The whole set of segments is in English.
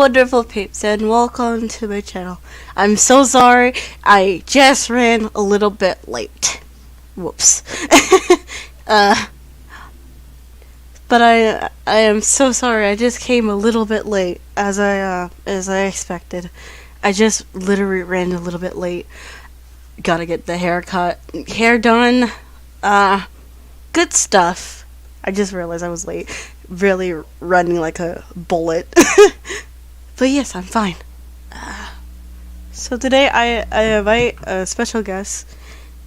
wonderful peeps, and welcome to my channel. I'm so sorry, I just ran a little bit late. Whoops. uh, but I am so sorry, I just came a little bit late, as I expected. I just literally ran a little bit late. Gotta get the hair done, good stuff. I just realized I was late. Really running like a bullet. But yes, I'm fine. So today I invite a special guest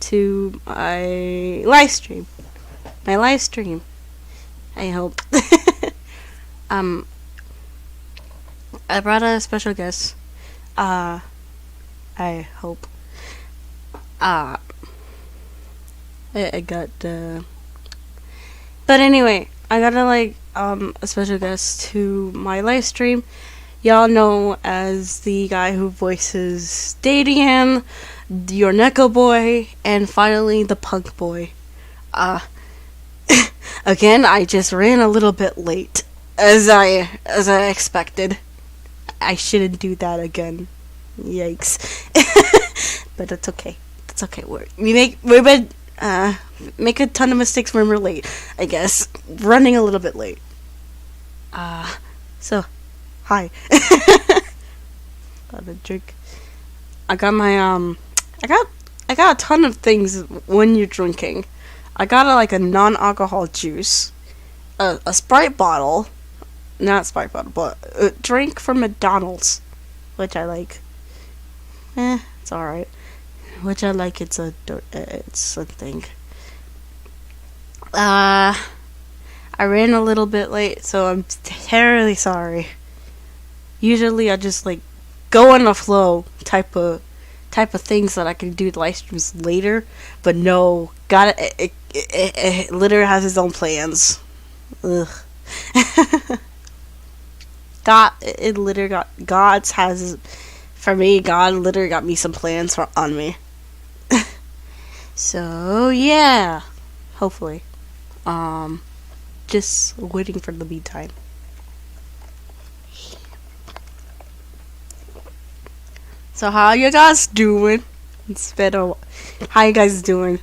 to my live stream. I hope. I brought a special guest. I hope. I got But anyway, I got a special guest to my live stream. Y'all know as the guy who voices Stadium, your Neko boy, and finally the Punk boy. Again, I just ran a little bit late, as I expected. I shouldn't do that again. Yikes. But that's okay. That's okay. We make a ton of mistakes when we're late, I guess. Running a little bit late. So, hi. Got a drink. I got my, I got a ton of things when you're drinking. I got a non-alcohol juice, a Sprite bottle, not Sprite bottle, but a drink from McDonald's, which I like. It's alright. Which I like, it's a thing. I ran a little bit late, so I'm terribly sorry. Usually I just go on the flow type of things that I can do live streams later, but no, it literally has its own plans. Ugh. For me, God literally got me some plans on me. So yeah, hopefully. Just waiting for the meantime. So how you guys doing? How you guys doing?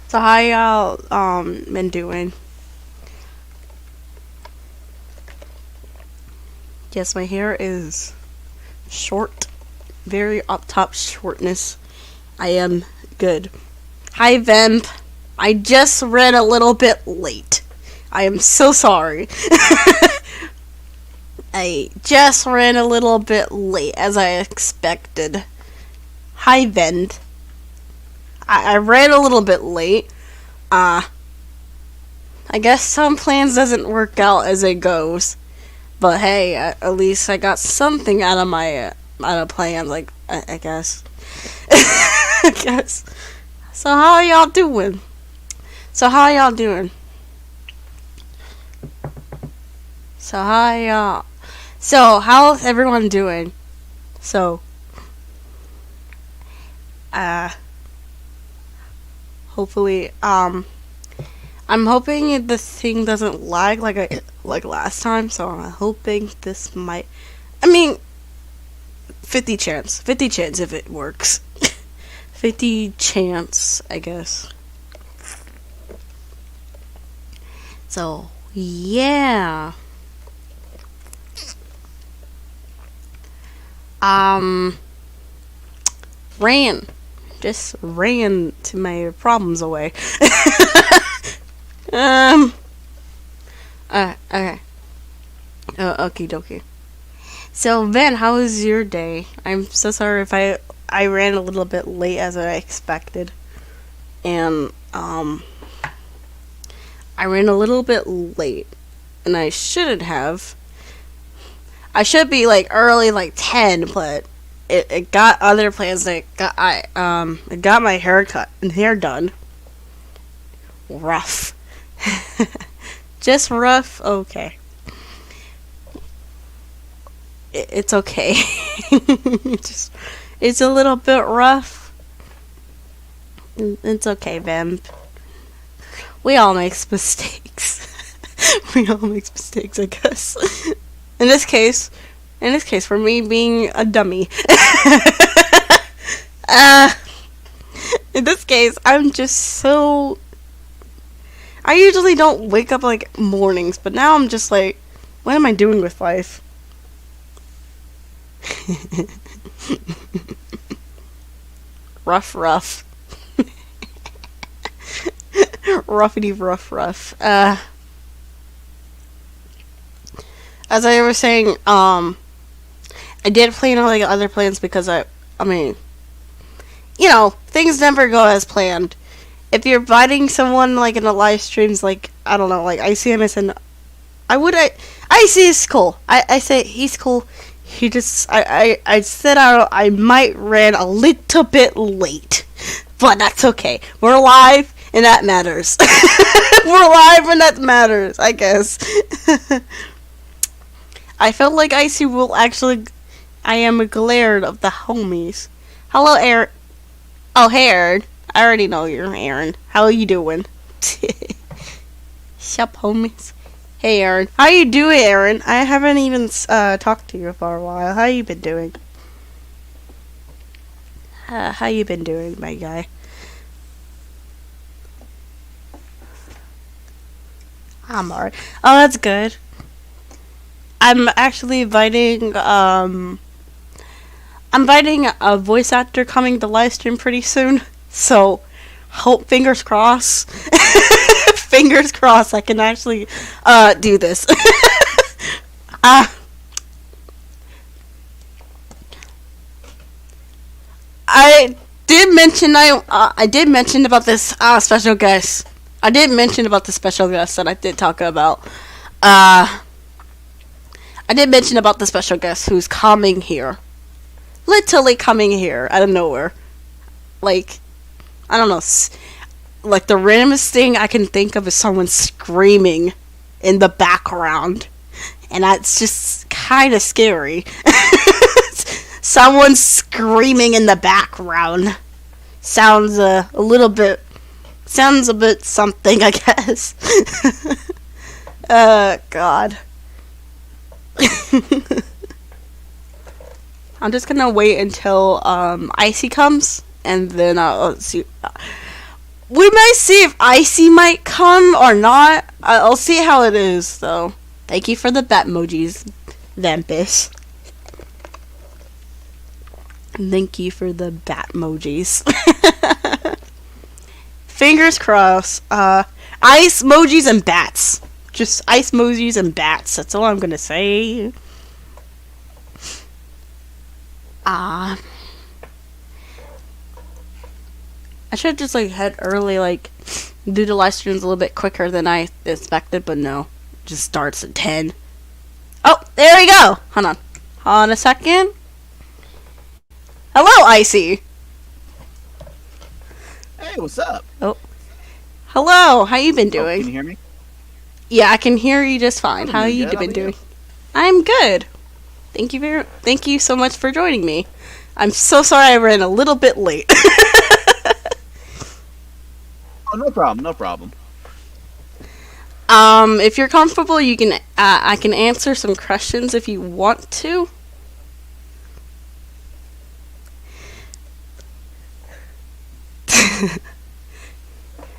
So how y'all been doing? Yes, my hair is short, very up top shortness. I am good. Hi, Vamp. I just ran a little bit late. I am so sorry. I just ran a little bit late, as I expected. Hi, Vend. I ran a little bit late. I guess some plans doesn't work out as it goes. But hey, at least I got something out of plans, I guess. I guess. So how y'all doing? So how's everyone doing? So, hopefully, I'm hoping the thing doesn't lag like last time, so I'm hoping this might, 50 chance if it works. 50 chance, I guess. So, yeah. Just ran to my problems away. Okay. Okie dokie. So, Van, how was your day? I'm so sorry if I ran a little bit late as I expected. And, I ran a little bit late. And I shouldn't have. I should be early 10, but it got other plans. It got my hair done. Rough. Just rough. Okay. It's okay. It's a little bit rough. It's okay, Vamp. We all make mistakes. We all make mistakes, I guess. In this case, for me being a dummy. uh, in this case, I'm just so. I usually don't wake up like mornings, but now I'm just like, what am I doing with life? Rough. Roughity rough. As I was saying, I did plan on like other plans because I mean, things never go as planned. If you're inviting someone like in a live streams, like I don't know, like ICMS, and I see is cool. I say he's cool. He just I said I might ran a little bit late, but that's okay. We're live and that matters. We're live and that matters, I guess. I felt like Icy will actually. I am a glared of the homies. Hello, Aaron. Oh, hey, Aaron. I already know you're Aaron. How are you doing? Sup, homies. Hey, Aaron. How you doing, Aaron? I haven't even talked to you for a while. How you been doing? How you been doing, my guy? I'm alright. Oh, that's good. I'm actually inviting a voice actor coming to live stream pretty soon. So, fingers crossed. Fingers crossed I can actually do this. I did mention I did mention about this special guest. I did mention about the special guest that I did talk about. I did mention about the special guest who's coming here. Literally coming here out of nowhere. Like, I don't know. Like, the randomest thing I can think of is someone screaming in the background. And that's just kind of scary. Someone screaming in the background. Sounds a bit something, I guess. God. I'm just gonna wait until Icy comes, and then I'll see. We might see if Icy might come or not. I'll see how it is, though. Thank you for the bat emojis, Vampus. Thank you for the bat emojis. Fingers crossed. Ice emojis and bats. Just ice emojis and bats. That's all I'm gonna say. I should just like head early, like do the live streams a little bit quicker than I expected, but no, it just starts at 10. Oh, there we go. Hold on a second. Hello, Icy. Hey, what's up? Oh, hello. How you been doing? Can you hear me? Yeah, I can hear you just fine. How you been doing? I'm good. Thank you so much for joining me. I'm so sorry I ran a little bit late. Oh, no problem. If you're comfortable, you can. I can answer some questions if you want to.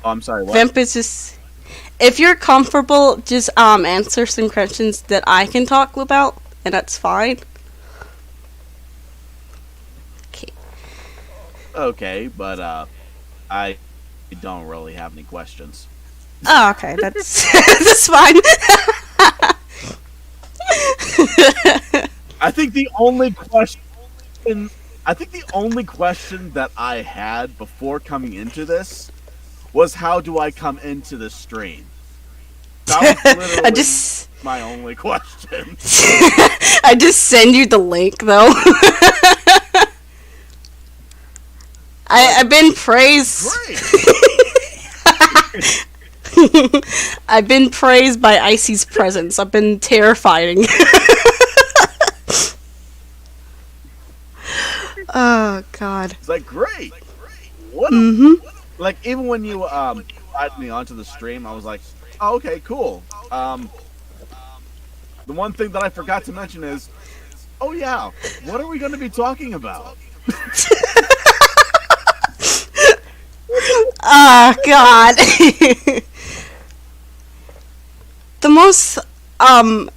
Oh, I'm sorry. What? Vimp is just. If you're comfortable, just answer some questions that I can talk about, and that's fine. Okay, but I don't really have any questions. Oh, okay, that's that's fine. I think the only question that I had before coming into this was, how do I come into the stream? That was literally my only question. I just send you the link, though. I've been praised. I've been praised by Icy's presence. I've been terrifying. Oh God. It's like great. What? Like, even when you added me onto the stream, I was like, oh, okay, cool. the one thing that I forgot to mention is, oh yeah, what are we going to be talking about? Ah, God. The most,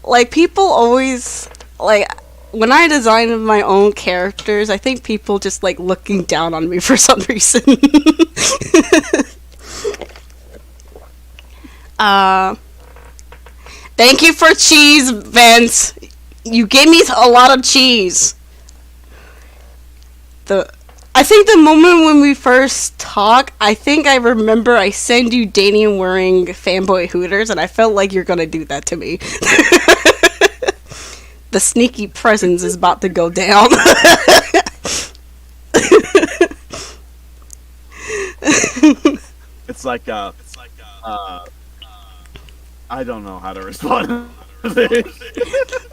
like, people always, like, when I design my own characters, I think people just like looking down on me for some reason. uh, Thank you for cheese, Vince. You gave me a lot of cheese. I think the moment when we first talk, I think I remember I send you Danian wearing fanboy Hooters, and I felt like you're gonna do that to me. The sneaky presence is about to go down. It's like I don't know how to respond to this.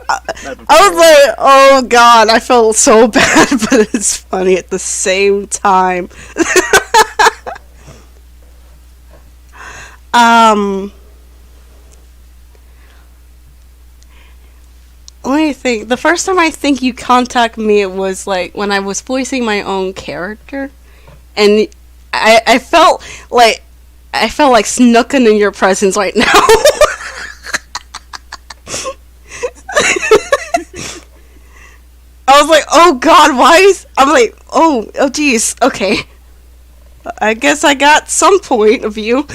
I was like, oh God, I felt so bad, but it's funny at the same time. Let me think. The first time I think you contacted me, it was like when I was voicing my own character, and I felt like snooking in your presence right now. I was like, oh God, why is... I'm like, oh geez, okay. I guess I got some point of view.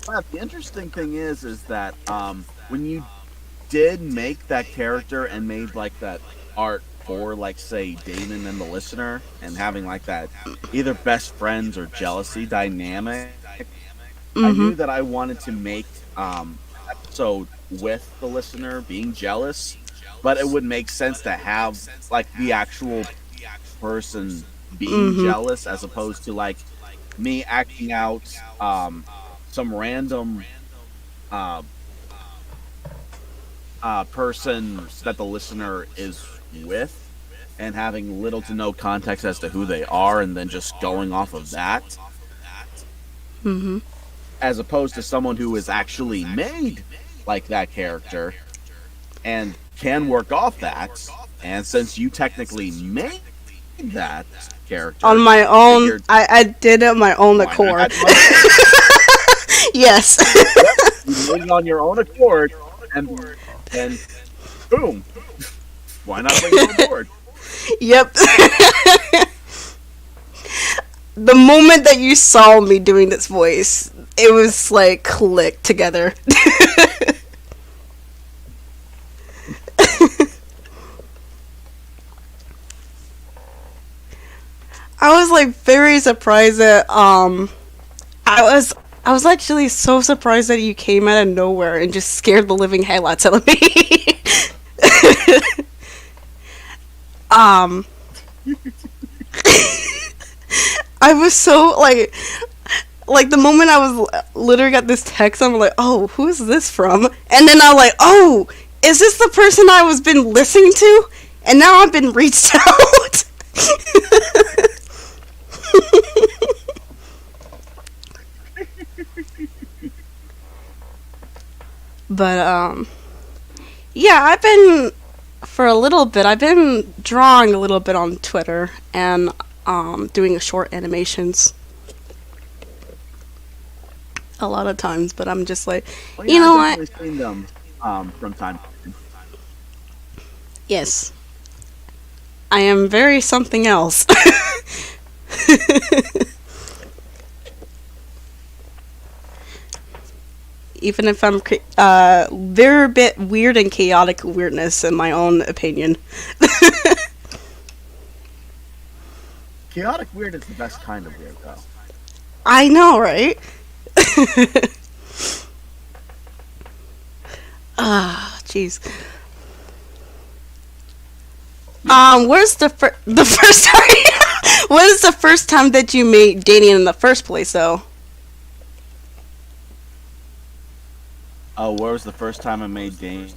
But the interesting thing is that when you did make that character and made like that art for like say Damon and the listener and having like that either best friends or jealousy dynamic, I knew that I wanted to make episode with the listener being jealous, but it would make sense to have like the actual person being jealous as opposed to like me acting out some random uh, person that the listener is with and having little to no context as to who they are and then just going off of that. As opposed to someone who is actually made like that character and can work off that. And since you technically made that character on my own, I did it on my own accord. Yes. You made it on your own accord, and boom. Why not bring you on board? Yep. The moment that you saw me doing this voice, it was like clicked together. I was like very surprised that I was actually so surprised that you came out of nowhere and just scared the living headlights out of me. I was so like the moment I was literally got this text, I'm like, oh, who is this from? And then I'm like, oh, is this the person I was been listening to? And now I've been reached out. But yeah, I've been for a little bit. I've been drawing a little bit on Twitter and doing short animations a lot of times. But I'm just like, well, yeah, you know I've what? seen them from time to time. Yes, I am very something else. Even if I'm very bit weird and chaotic weirdness in my own opinion. Chaotic weird is the best kind of weird, though. I know, right? Ah, jeez. Where's the first time? What is the first time that you made Danian in the first place, though? Oh, where was the first time I made Damien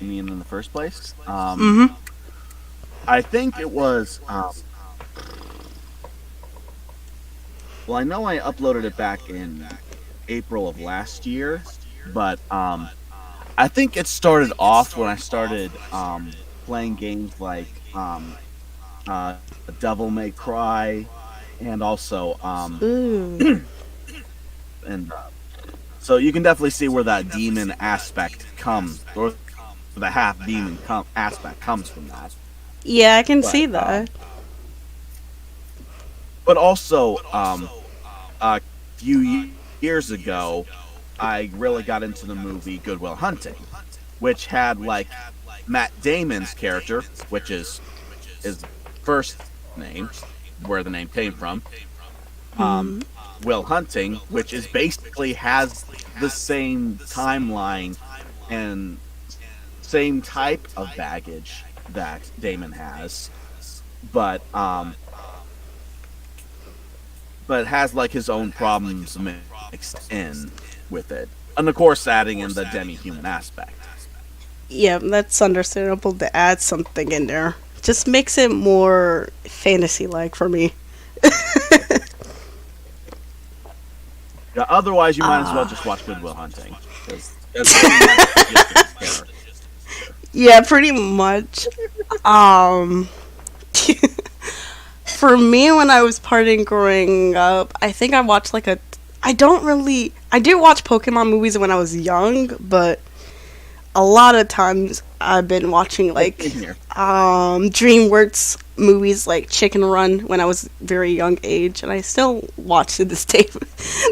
in the first place? I think it was. Well, I know I uploaded it back in April of last year, but I think it started off when I started playing games like uh, Devil May Cry, and also Ooh. and so you can definitely see where that demon aspect comes, or the half demon aspect comes from that. Yeah, I can But see that. also a years ago, I really got into the movie Good Will Hunting, which had like Matt Damon's character, which is his first name, where the name came from. Um, Hmm. Will Hunting, which is basically has the same timeline and same type of baggage that Damon has, but has like his own problems mixed in with it, and of course adding in the demi-human aspect. Yeah, that's understandable to add something in there. Just makes it more fantasy-like for me. Yeah, otherwise you might as well Ah. just watch Good Will Hunting, because that's pretty much the gist of his character. Yeah, pretty much. Um, for me, when I was partying growing up, I think I watched like a. I don't really. I did watch Pokemon movies when I was young, but a lot of times I've been watching Same like here. DreamWorks movies like Chicken Run when I was very young age, and I still watch to this day.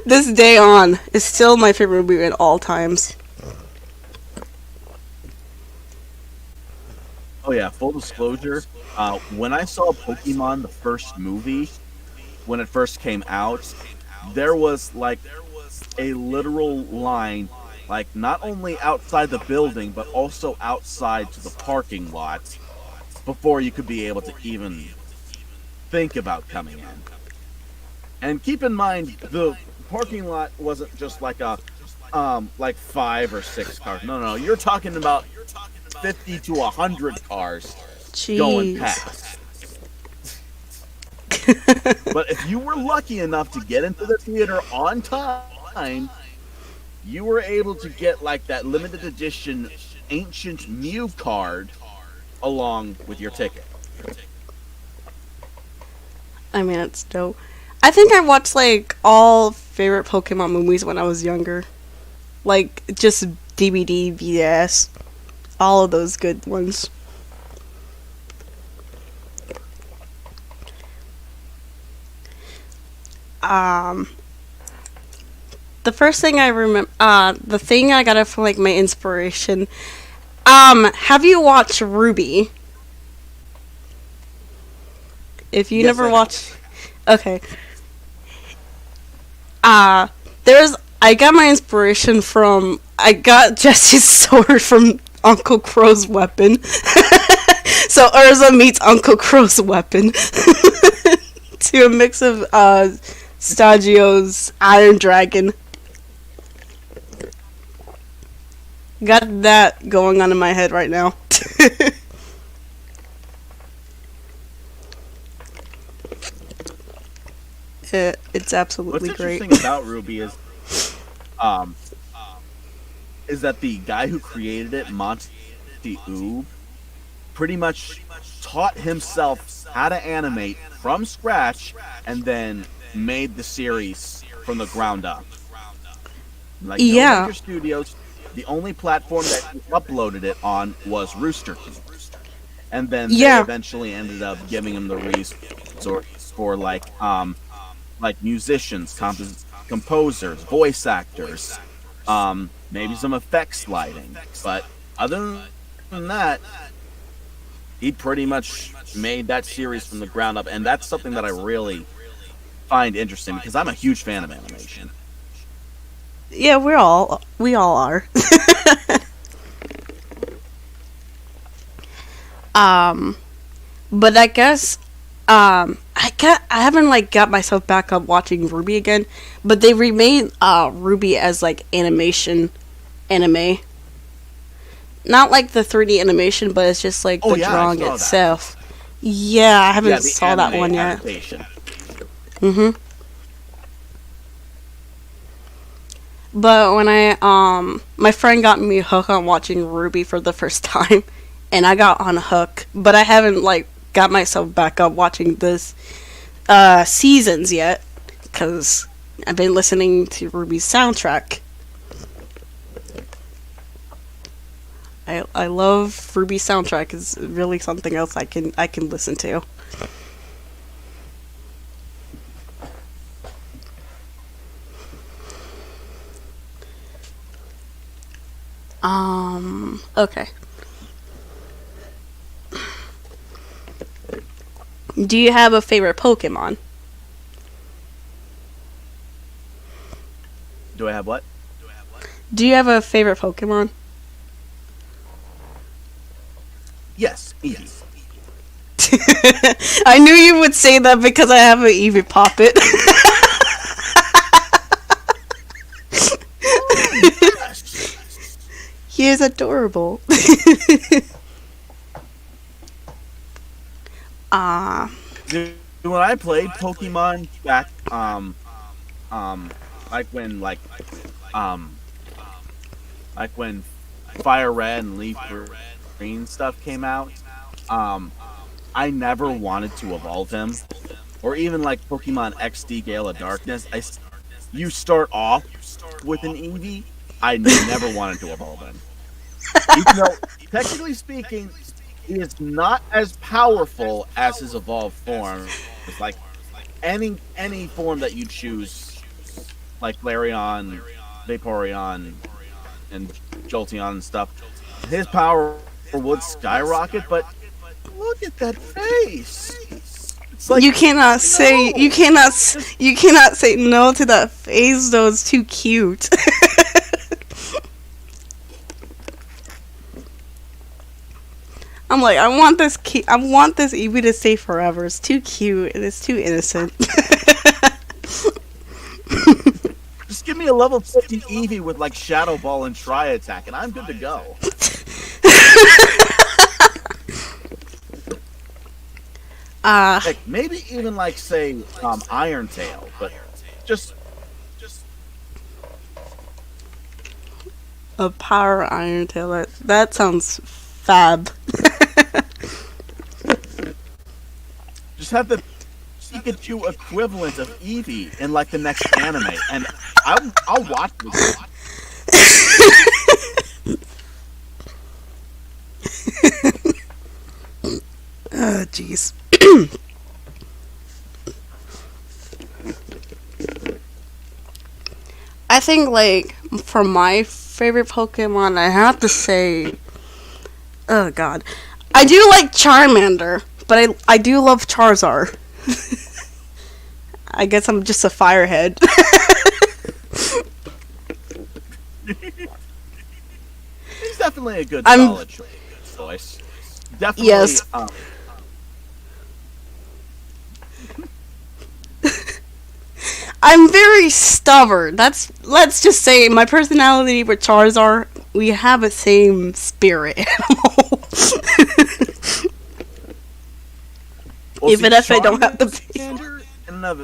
This day on is still my favorite movie at all times. Oh yeah, full disclosure. When I saw Pokemon, the first movie, when it first came out, there was like a literal line, like not only outside the building, but also outside to the parking lot before you could be able to even think about coming in. And keep in mind, the parking lot wasn't just like a like 5 or 6 cars. No, no, you're talking about 50 to 100 cars going Jeez. past. But if you were lucky enough to get into the theater on time, you were able to get like that limited edition ancient Mew card along with your ticket. I mean, it's dope. I think I watched like all favorite Pokemon movies when I was younger. Like just DVD, VS, all of those good ones. Um, the first thing I remember, the thing I got it from like my inspiration. Have you watched Ruby? If you Yes, never I have. watched, okay. Uh, there's I got my inspiration from I got Jesse's sword from Uncle Crow's weapon. So Urza meets Uncle Crow's weapon to a mix of Stagio's Iron Dragon. Got that going on in my head right now. It's What's absolutely great. interesting about Ruby um is that the guy who created it, Monty Oob, pretty much taught himself how to animate from scratch and then made the series from the ground up. Like no Yeah, major studios. The only platform that he uploaded it on was Rooster Teeth. And then they yeah, eventually ended up giving him the resources for like musicians, composers, voice actors, maybe some effects lighting. But other than that, he pretty much made that series from the ground up, and that's something that I really find interesting because I'm a huge fan of animation. yeah. We all are. um, but I guess I haven't like got myself back up watching Ruby again, but they remade Ruby as like anime. Not like the 3D animation, but it's just like Oh the yeah, I drawing saw that. itself. Yeah, I Yeah, haven't the saw that anime one yet. adaptation. Mhm. But when my friend got me hooked on watching Ruby for the first time, and I got on hook, but I haven't like got myself back up watching this seasons yet, because I've been listening to Ruby's soundtrack. I love Ruby's soundtrack. It's really something else I can listen to. Okay. Do you have a favorite Pokemon? Do I have what? Do you have a favorite Pokemon? Yes, Eevee. I knew you would say that because I have an Eevee Poppet. He is adorable. Ah. Dude, when I played Pokemon back, like um, when Fire Red and Leaf Green stuff came out, I never wanted to evolve him, or even like Pokemon XD Gale of Darkness. You start off with an Eevee. I never wanted to evolve him, even though technically speaking, he is not as powerful as his evolved form. It's like any form that you choose, like Larion, Vaporeon, and Jolteon and stuff. His power would skyrocket, but look at that face. It's like You cannot say you cannot say no to that face though. It's too cute. I'm like, I want this Eevee to stay forever. It's too cute and it's too innocent. Just give me a level 50 Eevee with like Shadow Ball and Tri Attack, and I'm good to go. Heck, maybe even like say Iron Tail, but just A Power Iron Tail. That sounds fab. just have the Pikachu equivalent of Eevee in like the next anime, and I'll watch it. Oh, jeez. I think, like, for my favorite Pokemon, I have to say, oh god, I do like Charmander, but I do love Charizard. I guess I'm just a firehead. He's definitely a good I'm- solid choice. Definitely. Yes. I'm very stubborn. Let's just say my personality with Charizard, we have a same spirit animal. Well, Even see, if I don't have the Charmander in and of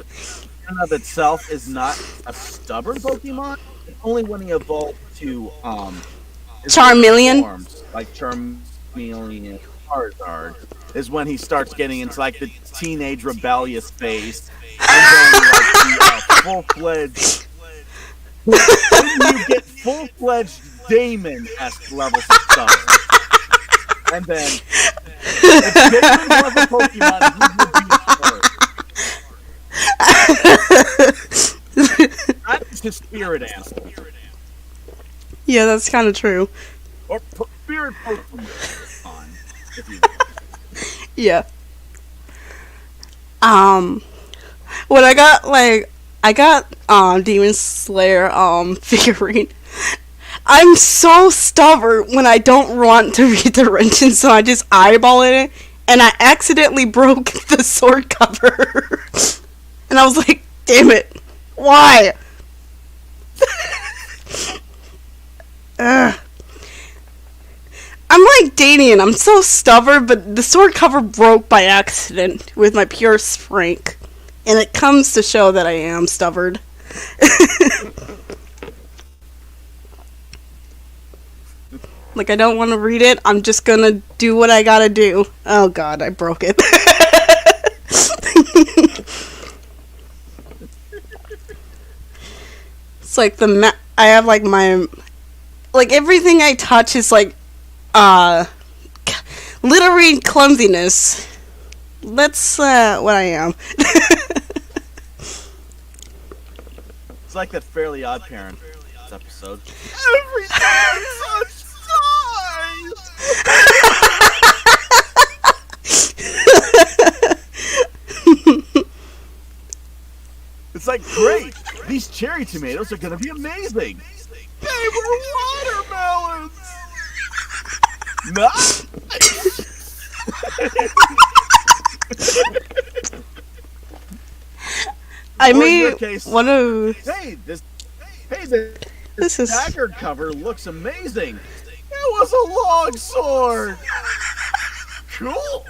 itself is not a stubborn Pokemon. It's only when he evolved to his Charmeleon? forms, like Charmeleon and Charizard, is when he starts getting into like the teenage rebellious phase, and then like the full-fledged. When you get full-fledged Damon-esque levels of stubborn, and then if Damon was a Pokemon, he would be hard. That's his spirit animal. Yeah, that's kind of true. Or spirit Pokemon, if you will. Yeah. When I got Demon Slayer figurine. I'm so stubborn when I don't want to read directions, so I just eyeball it, and I accidentally broke the sword cover. And I was like, damn it. Why? Ugh. I'm like Danian, I'm so stubborn, but the sword cover broke by accident with my pure strength. And it comes to show that I am stubborn. Like, I don't want to read it. I'm just gonna do what I gotta do. Oh god, I broke it. It's like I have like my, like everything I touch is like, literary clumsiness. That's what I am. It's like that Fairly Odd Parents episode. Every time I touch It's like, great, these cherry tomatoes are gonna be amazing. They were watermelons. Not. I Or in made your case, one of Hey, this this is dagger cover looks amazing. It was a long sword. Cool.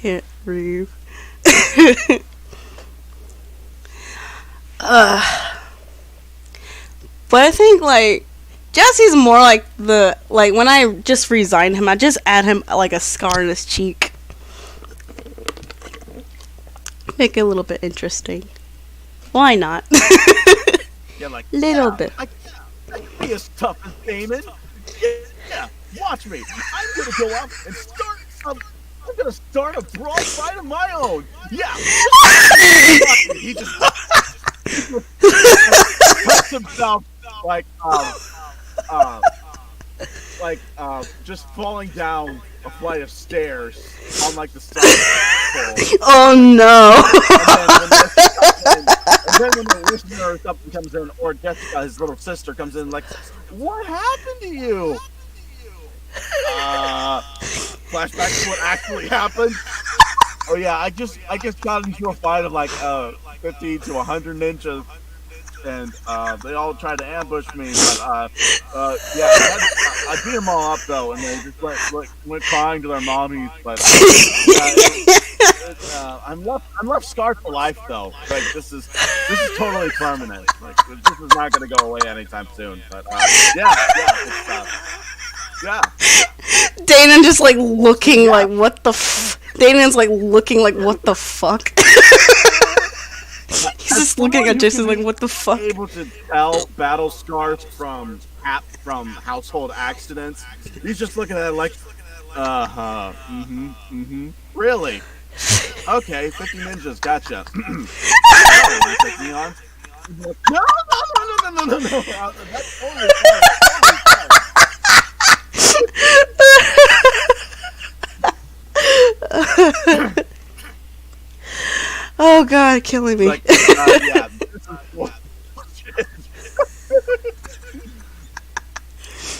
can't breathe. But I think like Jesse's more like when I just resigned him, I just add him like a scar on his cheek. Make it a little bit interesting. Why not? Yeah, like Little yeah, bit. I can be as tough as Damon. Yeah, watch me. I'm gonna go up and start. I'm gonna start a brawl fight of my own. Yeah. He just puts himself like just falling down a flight of stairs on like the side of the pole. Oh no. And then when the listener or something comes in, or Jessica, his little sister, comes in, like, what happened to you? Flashback to what actually happened. Oh yeah, I just got into a fight of like 50 to 100 ninjas, and they all tried to ambush me, but yeah, I beat them all up though, and they just went crying to their mommies. But I'm left scarred for life though. Like this is totally permanent. Like this is not gonna go away anytime soon. But yeah, Dana just like looking like what the Dana's like looking like what the fuck. He's just looking at Jason like what the fuck. Able to tell battle scars from household accidents. He's just looking at it like, really? Okay, 50 ninjas, gotcha. Oh, take me on? No. That's totally fine. Oh god, killing me. Like, yeah, this is bullshit.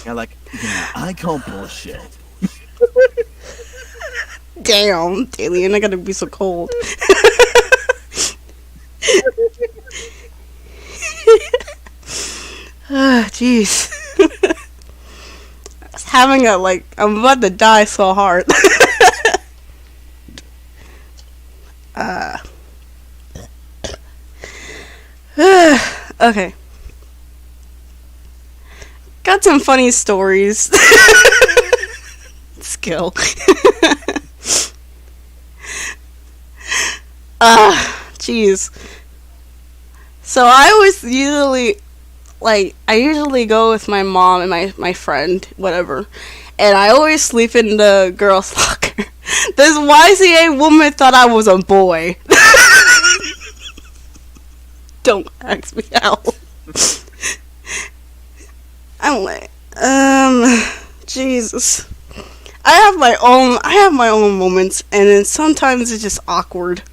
Yeah, like, yeah, I call bullshit. Damn, Alien, I gotta be so cold. Ah, jeez. I was having I'm about to die so hard. Okay. Got some funny stories. Skill. Jeez. So I always usually go with my mom and my friend, whatever. And I always sleep in the girls' locker. This YCA woman thought I was a boy. Don't ask me how. I'm like, Jesus. I have my own moments, and then sometimes it's just awkward.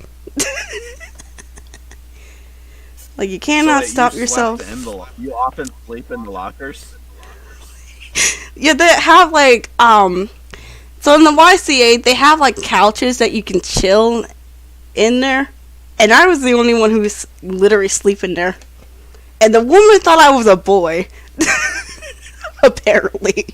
Like you cannot stop yourself. You often sleep in the lockers. Yeah, they have so in the YCA they have like couches that you can chill in there, and I was the only one who was literally sleeping there, and the woman thought I was a boy. Apparently.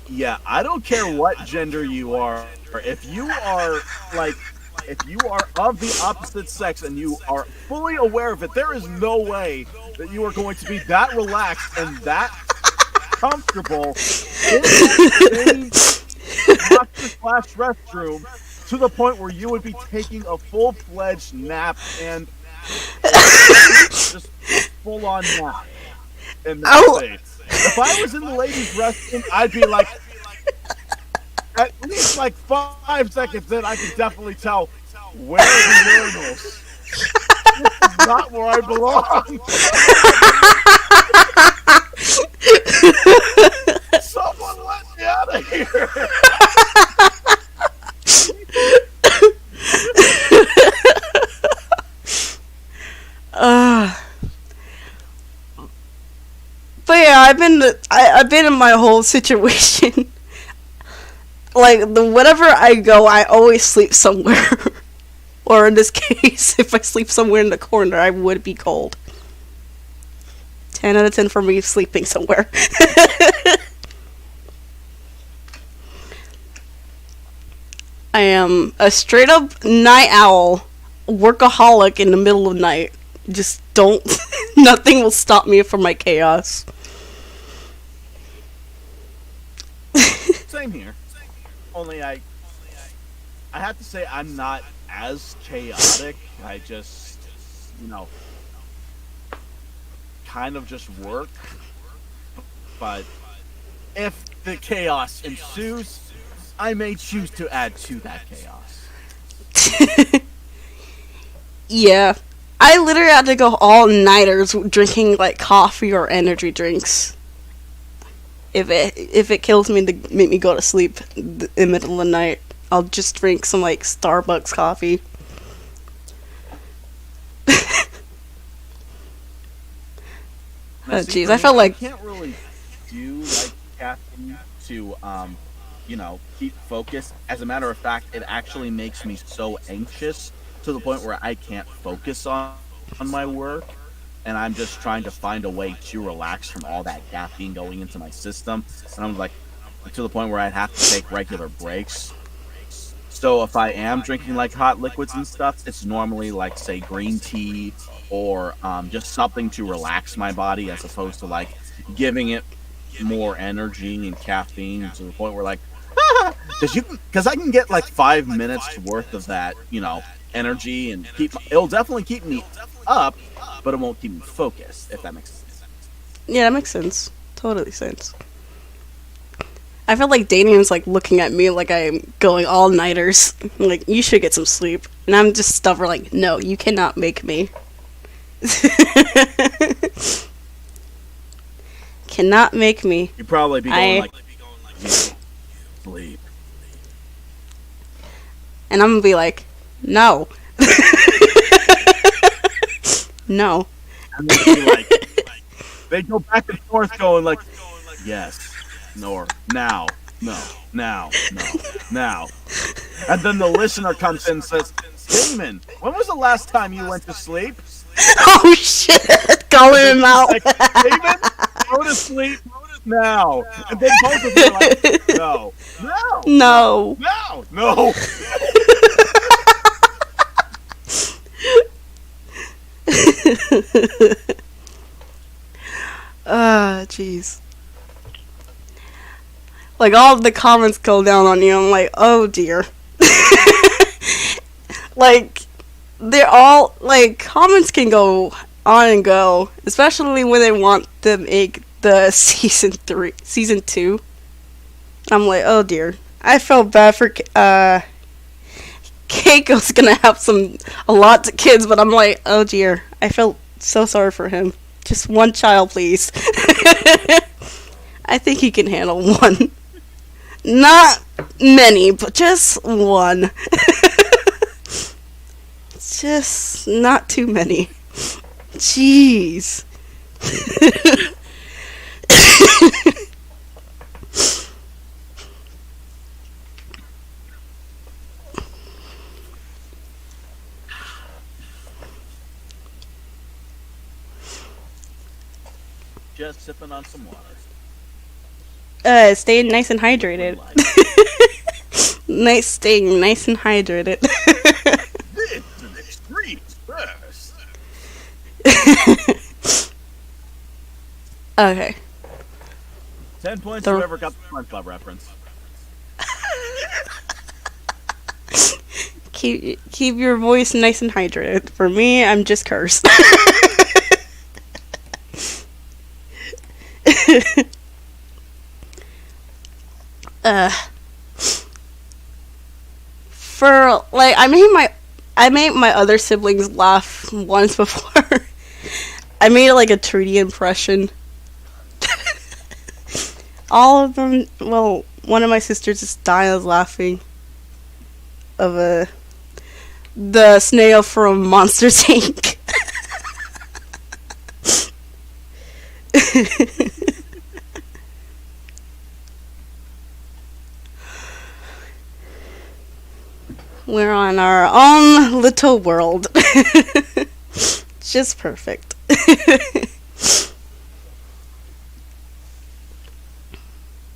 Yeah, I don't care what gender you are. If you are like if you are of the opposite sex and you are fully aware of it, there is no way that you are going to be that relaxed and that comfortable in that same locker slash restroom to the point where you would be taking a full-fledged nap and just full-on nap in that Oh. state. If I was in the ladies' restroom, I'd be like, at least like 5 seconds in, I could definitely tell where are the urinals. This is not where I belong. Someone let me out of here. But yeah, I've been in my whole situation. Like whenever I go, I always sleep somewhere. Or in this case, if I sleep somewhere in the corner, I would be cold. 10 out of 10 for me sleeping somewhere. I am a straight up night owl, workaholic in the middle of the night. Just don't. Nothing will stop me from my chaos. Same here. Only I have to say I'm not as chaotic. I just, kind of just work. But if the chaos ensues, I may choose to add to that chaos. Yeah. I literally had to go all-nighters drinking, like, coffee or energy drinks. If it kills me to make me go to sleep in the middle of the night, I'll just drink some, like, Starbucks coffee. Oh, jeez, I felt like... I can't really do, like, caffeine to, keep focused. As a matter of fact, it actually makes me so anxious to the point where I can't focus on my work, and I'm just trying to find a way to relax from all that caffeine going into my system. And I'm like, to the point where I'd have to take regular breaks. So if I am drinking like hot liquids and stuff, it's normally like, say, green tea or just something to relax my body, as opposed to like giving it more energy and caffeine to the point where like, because I can get like 5 minutes worth of that, energy, and it'll definitely keep me up, but it won't keep me focused, if that makes sense. Yeah, that makes sense. Totally sense. I feel like Daniel's like looking at me like I'm going all-nighters. Like, you should get some sleep. And I'm just stubborn like, no, you cannot make me. Cannot make me. You'd probably be going like, sleep. And I'm gonna be like, no. No. And they'd be like, they go back and forth going like, yes, nor, now, no, now, no, now. And then the listener comes in and says, Damon, when was the last time you went to sleep? Oh shit! Calling him out. Like, Damon, go to sleep now. And then both of them are like, no, no, No. no, no. Jeez. Like, all of the comments go down on you. I'm like, oh dear. Like, they're all, like, comments can go on and go, especially when they want to make the season 2. I'm like, oh dear. I felt bad for, Keiko's gonna have a lot of kids, but I'm like, oh dear. I felt so sorry for him. Just one child, please. I think he can handle one. Not many, but just one. Just not too many. Jeez. Just sipping on some water. Staying nice and hydrated. Staying nice and hydrated. Okay. 10 points, The whoever got the SpongeBob reference. keep your voice nice and hydrated. For me, I'm just cursed. uh, for like, I made my other siblings laugh once before. I made like a 3D impression. All of them. Well, one of my sisters just died laughing of the snail from Monsters Inc. We're on our own little world. Just perfect.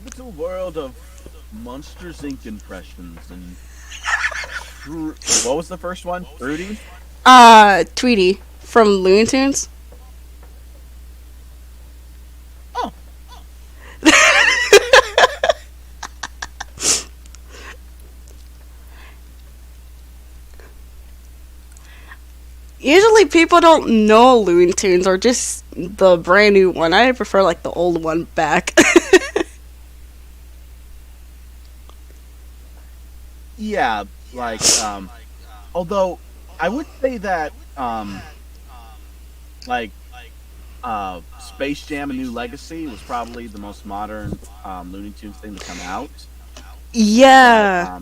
Little world of Monsters Inc. impressions and. What was the first one? Fruity? Tweety from Looney Tunes. Oh, Usually people don't know Looney Tunes or just the brand new one. I prefer like the old one back. yeah. Like, although I would say that, like, Space Jam: A New Legacy was probably the most modern Looney Tunes thing to come out. But Yeah.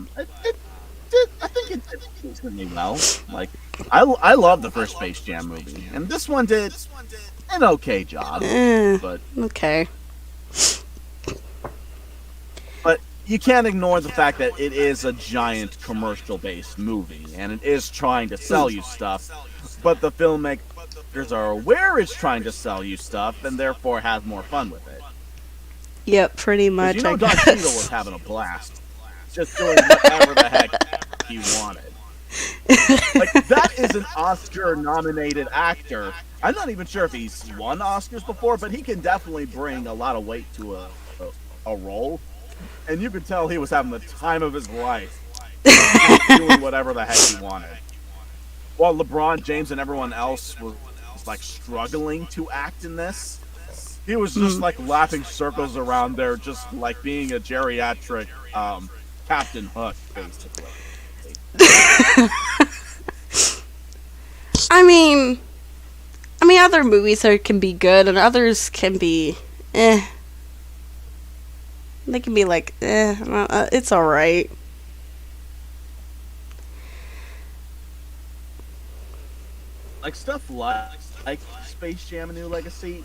I think it did decently well. Like, I love the first Space Jam movie, and this one did an okay job. Eh, But okay. you can't ignore the fact that it is a giant commercial-based movie, and it is trying to sell you stuff. But the filmmakers are aware it's trying to sell you stuff, and therefore have more fun with it. Yep, pretty 'Cause much. you know, I Don Cheadle guess. was having a blast, just doing whatever the heck he wanted. Like, that is an Oscar-nominated actor. I'm not even sure if he's won Oscars before, but he can definitely bring a lot of weight to a role. And you could tell he was having the time of his life, doing whatever the heck he wanted. While LeBron James and everyone else was like struggling to act in this, he was just like laughing circles around there, just like being a geriatric Captain Hook, basically. I mean, other movies can be good, and others can be, eh. They can be like, it's all right. Like stuff like Space Jam: A New Legacy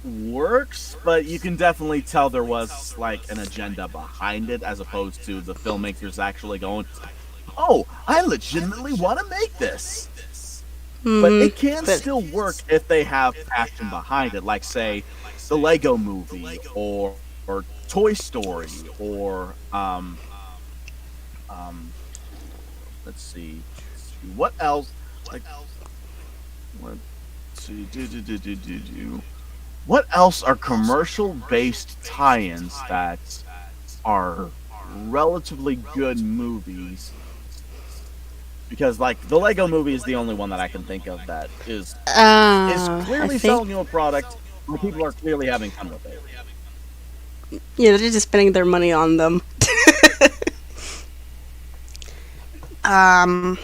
works, but you can definitely tell there was like an agenda behind it, as opposed to the filmmakers actually going, "Oh, I legitimately want to make this." But Mm, it can but still work if they have passion behind it, like say the Lego Movie or Toy Story or um let's see what else, like what what else are commercial based tie-ins that are relatively good movies, because like the Lego Movie is the only one that I can think of that is I clearly think, selling you a product where people are clearly having fun with it. yeah, they're just spending their money on them. um,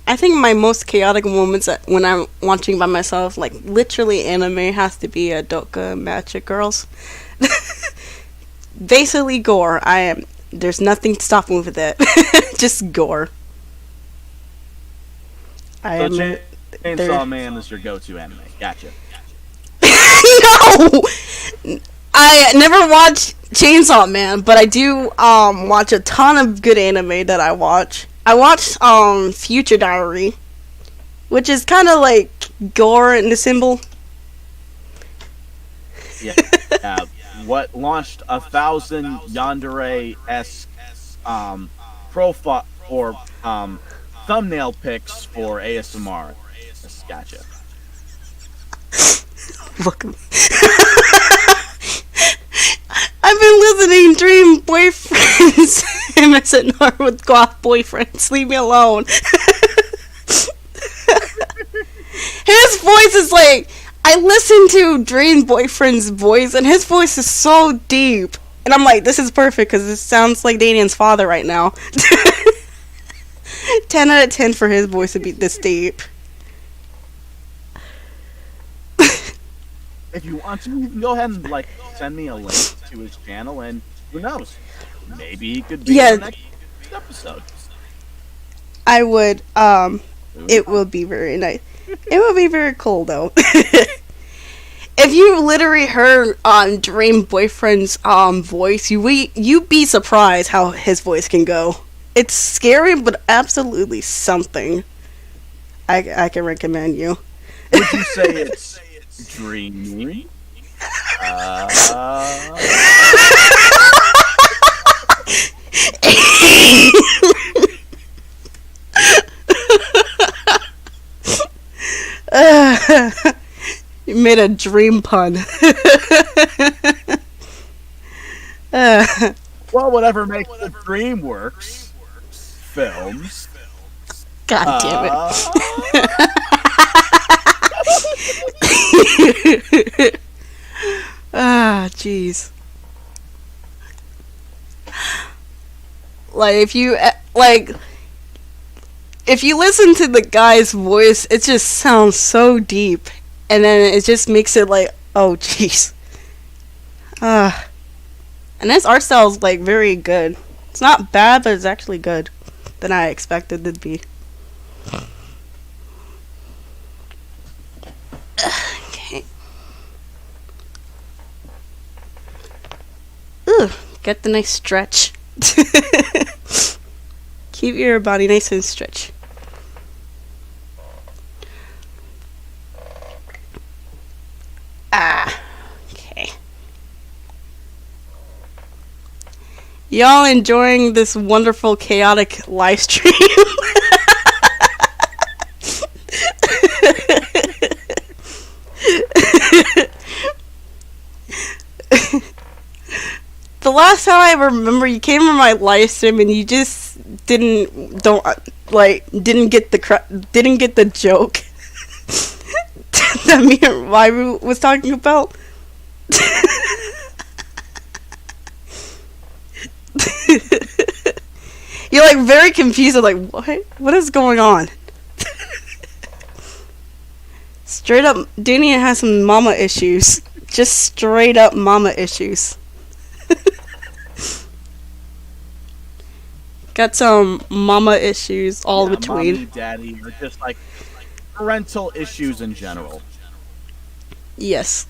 I think my most chaotic moments when I'm watching by myself, like literally anime, has to be Doka Magic Girls. Basically gore. There's nothing to stop me with it. Just gore. I So am there. Chainsaw Man is your go-to anime. Gotcha. No, I never watched Chainsaw Man, but I do watch a ton of good anime that I watch. I watched Future Diary, which is kind of like gore in the symbol. Yeah. What launched 1,000 yandere-esque profile or thumbnail pics for ASMR. Gotcha. Look at me. I've been listening Dream Boyfriends MSNR with goth boyfriends. Leave me alone. His voice is like, I listen to Dream Boyfriend's voice, and his voice is so deep. And I'm like, this is perfect, because it sounds like Danien's father right now. 10 out of 10 for his voice to be this deep. If you want to, you can go ahead and like send me a link to his channel, and who knows, maybe he could be in the next episode. I would. It will be very nice. It will be very cool though. If you literally heard Dream Boyfriend's voice, you'd be surprised how his voice can go. It's scary, but absolutely something. I can recommend you. Would you say it's dreamy? You made a dream pun. Well, whatever makes the dream works. Films. God damn it. Jeez. Like, if you listen to the guy's voice, it just sounds so deep, and then it just makes it like, oh jeez. And his art style is like very good. It's not bad, but it's actually good than I expected it to be. Okay. Ooh, get the nice stretch. Keep your body nice and stretch. Okay. Y'all enjoying this wonderful chaotic live stream? The last time I remember, you came on my live stream and you just didn't get the joke that me and Wairu was talking about. You're like very confused, like what is going on? Straight up, Danny has some mama issues. Just straight up mama issues. Got some mama issues all between. Mommy, daddy, or just like parental issues in general. Yes.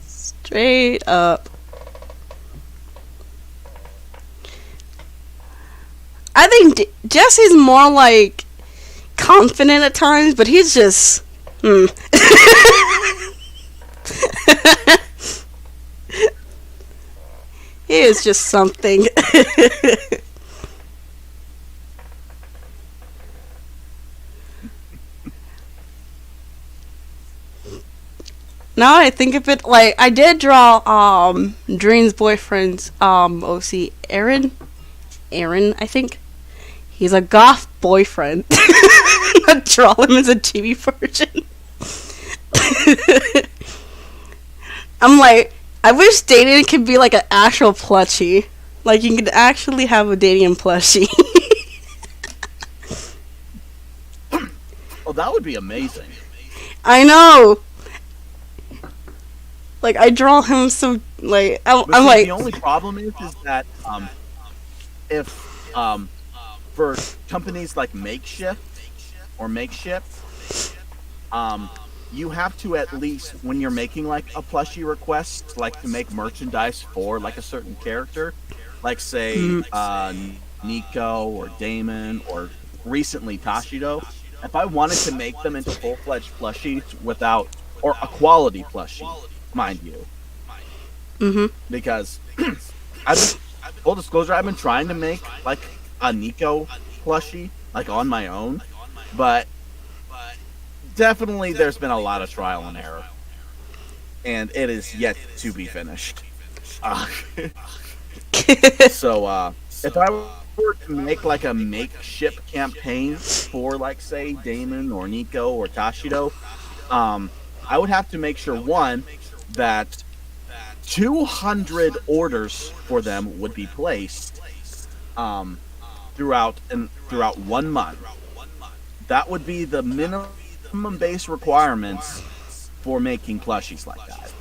Straight up. I think Jesse's more like confident at times, but he's just he is just something. Now I think of it, like I did draw Dream's boyfriend's OC Aaron, I think. He's a goth boyfriend. I draw him as a TV version. I'm like, I wish Danian could be like an actual plushie. Like, you could actually have a Danian plushie. Oh, that would be amazing. I know. Like, I draw him so, like, I'm like... The only problem is that, if, for companies like Makeshift, you have to at least, when you're making like a plushie request, like to make merchandise for like a certain character, like say Nico or Damon or recently Tashido, if I wanted to make them into full-fledged plushies without, or a quality plushie, mind you, because full disclosure, I've been trying to make like a Nico plushie, like on my own, but definitely there's been a lot of trial and error, and it is yet to be finished. Uh, so if I were to make like a makeshift campaign for like say Damon or Nico or Tashido, I would have to make sure one that 200 orders for them would be placed throughout 1 month. That would be the minimum base requirements for making plushies like that.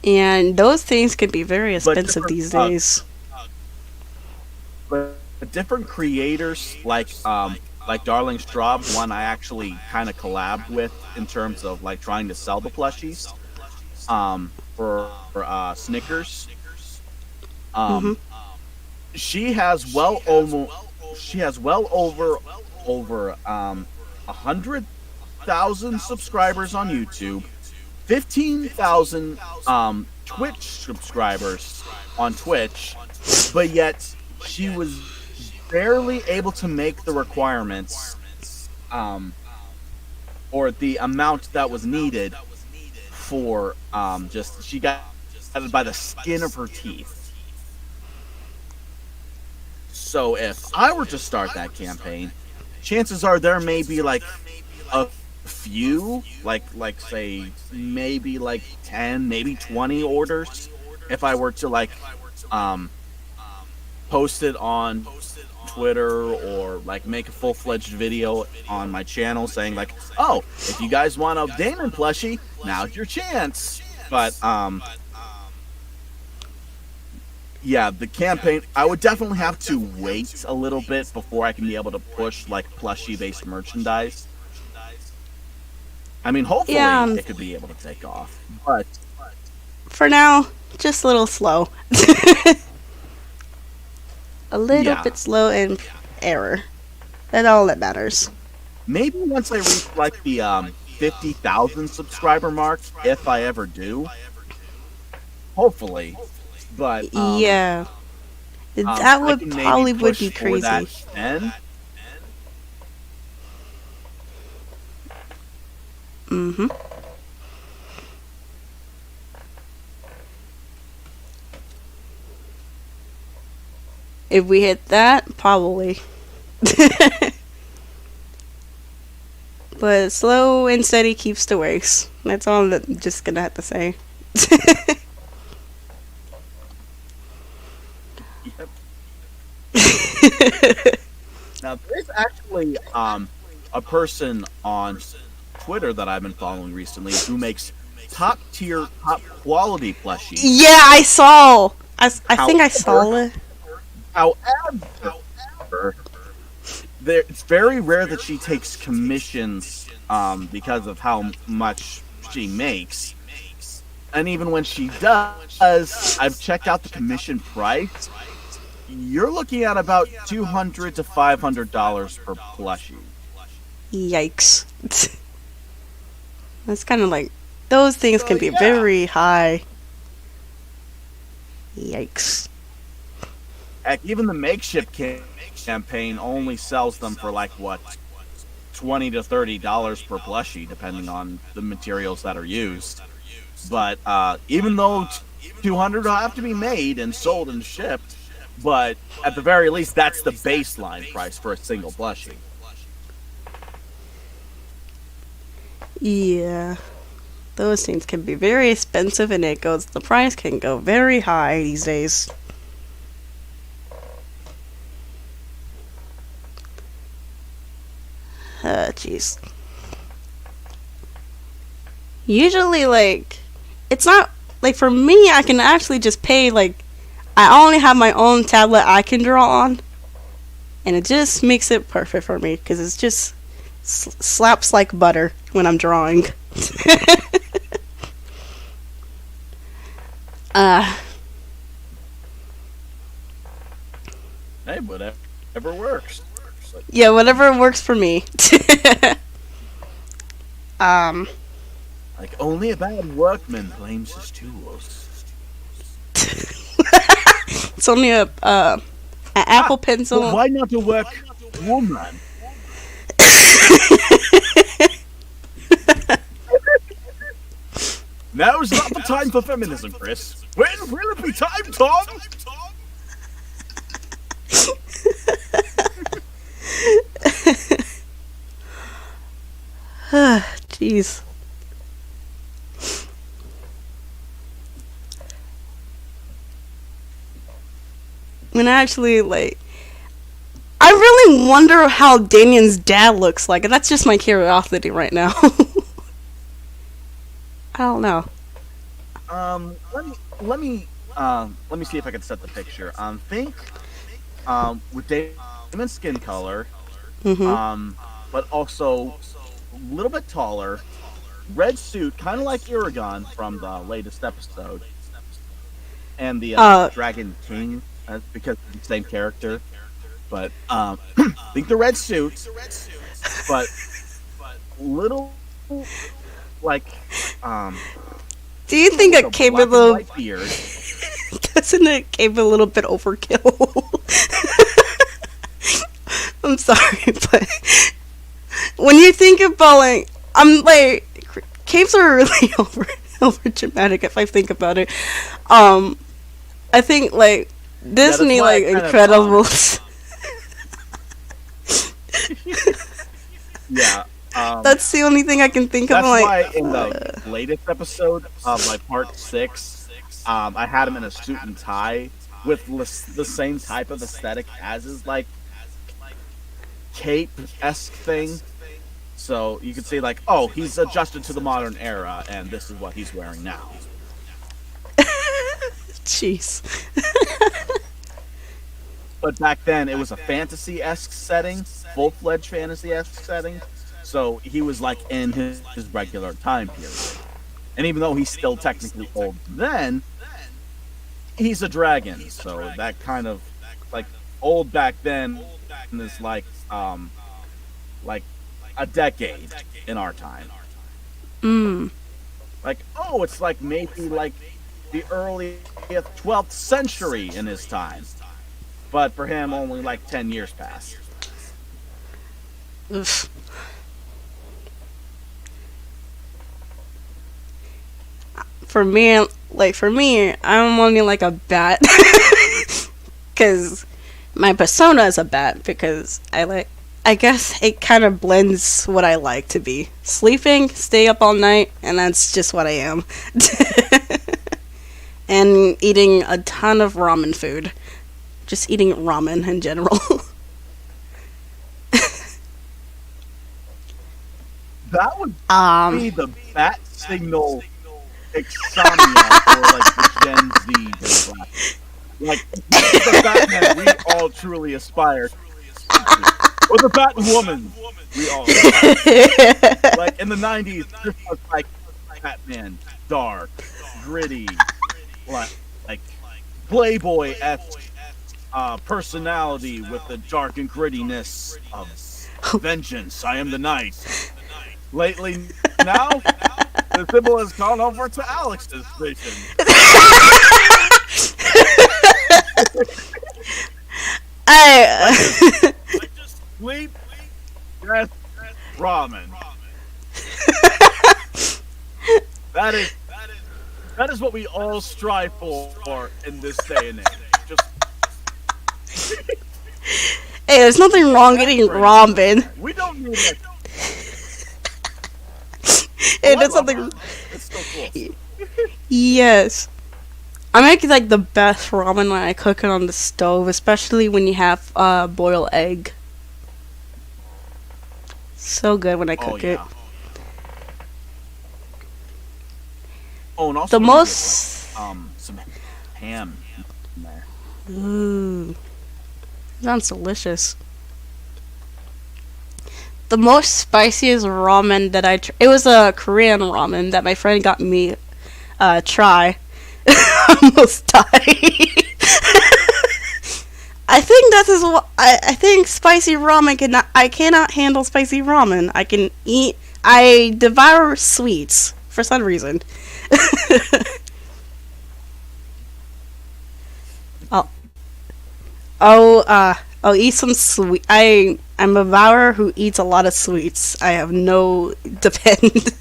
And those things can be very But expensive these different, days. but different creators like Darling Straub, one I actually kind of collabed with in terms of like trying to sell the plushies for Snickers. Hmm. She has well over 100,000 subscribers on YouTube, 15,000 Twitch subscribers on Twitch, but yet she was barely able to make the requirements or the amount that was needed for just she got it by the skin of her teeth. So if I were to start that campaign, chances are there may be like a few, like say maybe like 10, maybe 20 orders if I were to like post it on Twitter or like make a full-fledged video on my channel saying like, oh, if you guys want a Damon plushie, now's your chance. But yeah, the campaign, I would definitely have to wait a little bit before I can be able to push like plushie based merchandise. I mean, hopefully Yeah, it could be able to take off, but for now, just a little slow. A little yeah, bit slow and error. That's all that matters. maybe once I reach like the 50,000 subscriber mark, if I ever do, hopefully. But Yeah, that I would can maybe probably would push be for that crazy. then. Hmm. If we hit that, probably. But slow and steady keeps the race. That's all I'm just gonna have to say. Yep. Now there's actually a person on Twitter that I've been following recently who makes top tier, top quality plushies. Yeah, I saw. I think I However, saw it. however, it's very rare that she takes commissions because of how much she makes. And even when she does, I've checked out the commission price. You're looking at about $200 to $500 per plushie. Yikes. That's kind of like those things So can be yeah, very high. Yikes. heck, even the makeshift campaign only sells them for like what, $20 to $30 per plushie, depending on the materials that are used. But even though 200 will have to be made and sold and shipped, but at the very least, that's the baseline price for a single plushie. Yeah. Those things can be very expensive and the price can go very high these days. Jeez. Usually, like, it's not, like, for me, I can actually just pay, like, I only have my own tablet I can draw on, and it just makes it perfect for me, because it's just slaps like butter when I'm drawing. uh, Hey, whatever works. But, yeah, whatever works for me. um, like, only a bad workman blames his tools. it's only a an Apple But pencil. why not to work woman. Now is not the time for feminism, Chris. When will it be time, Tom? Jeez. When actually, like, I really wonder how Damien's dad looks like. That's just my curiosity right now. I don't know. Let me see if I can set the picture. Think, with Damon's skin color, Hmm. but also a little bit taller, red suit, kind of like Iragon from the latest episode, and the Uh, Dragon King, because it's the same character. But think the red suit, but little like um do you think like it a came a black and little? white beard. Doesn't it came a little bit overkill? I'm sorry, but when you think about like, I'm like, caves are really over dramatic if I think about it. I think like Yeah, that's Disney why I like kind of Incredibles. yeah. That's the only thing I can think of. That's Like, why in the latest episode of like part 6, I had him in a suit and tie with the same type of aesthetic as his like cape-esque thing. So you could say like, oh, he's adjusted to the modern era, and this is what he's wearing now. jeez. But back then, it was a fantasy-esque setting, full-fledged fantasy-esque setting. So he was like in his regular time period. And even though he's still technically old then, he's a dragon. So that kind of like old back then is like a decade in our time. Mm. Like, oh, it's like maybe like the early 12th century in his time. But for him, only like 10 years passed. Oof. For me, I'm only like a bat, because my persona is a bat. Because I guess it kind of blends what I like to be: sleeping, stay up all night, and that's just what I am. And eating a ton of ramen food, just eating ramen in general. That would um, be the bat signal insomnia for like the Gen Z. Like the Batman we all truly aspire to, or the Batwoman we all aspire. Like in the '90s, this was like Batman, dark, gritty, like Playboy-esque personality with the dark and grittiness of vengeance. I am the knight. Lately, now the symbol has gone over to Alex's vision. I Like just sleep, rest, ramen. That is what we all strive for in this day and age. Just Hey, there's nothing wrong eating ramen. we don't need it. Hey, Oh, I there's love nothing. ramen. It's so cool. Yes. I make like the best ramen when I cook it on the stove, especially when you have boiled egg. So good when I Oh cook it. yeah. Oh, and also The we can get, most. like, some ham in there. Ooh, sounds delicious. The most spiciest ramen that it was a Korean ramen that my friend got me try. Almost died. I think that is what I think spicy ramen I cannot handle spicy ramen. I devour sweets for some reason. I'll I'll eat some sweet. I'm a devourer who eats a lot of sweets. I have no depend.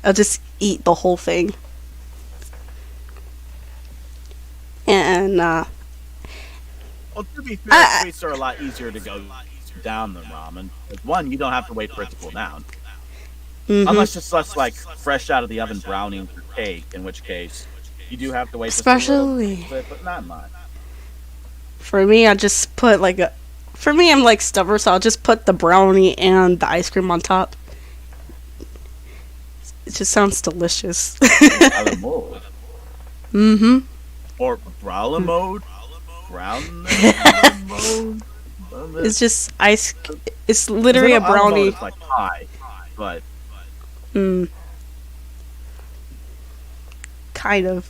I'll just eat the whole thing. And Well, to be fair, I, sweets are a lot easier to go down than ramen. Like, one, you don't have to wait for it to cool down. mm-hmm. Unless it's less like fresh out of the oven brownie or cake, in which case you do have to wait just a little Especially bit, but not much. for me, I just put like a. For me, I'm like stubborn, so I'll just put the brownie and the ice cream on top. It just sounds delicious. A la mode. mm-hmm. Or Brala mode. Brown mode. It's just ice. It's 'Cause I literally know a a la mode brownie. is like pie, but Mm, kind of.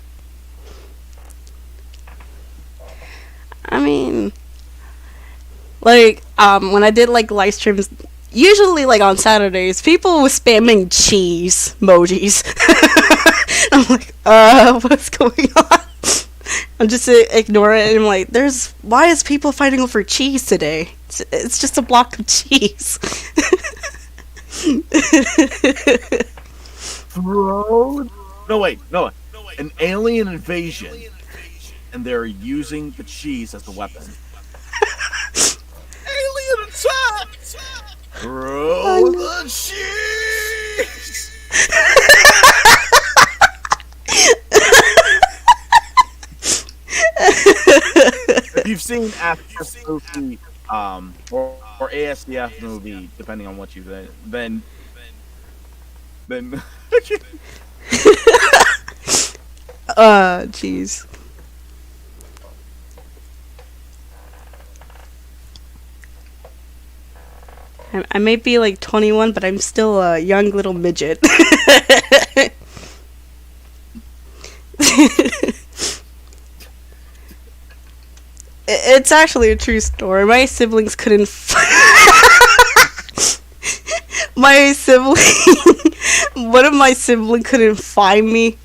I mean, like, when I did like live streams, usually like on Saturdays, people were spamming cheese emojis. I'm like, what's going on? I'm just ignore it, and I'm like, why is people fighting over cheese today? It's just a block of cheese. bro. No wait, no. An alien invasion, and they're using the cheese as a weapon. Alien attack! Throw the cheese! If you've seen ASDF movie, or ASDF movie, depending on what you think, then Jeez. I may be like 21, but I'm still a young little midget. It's actually a true story. My siblings couldn't. My sibling. One of my siblings couldn't find me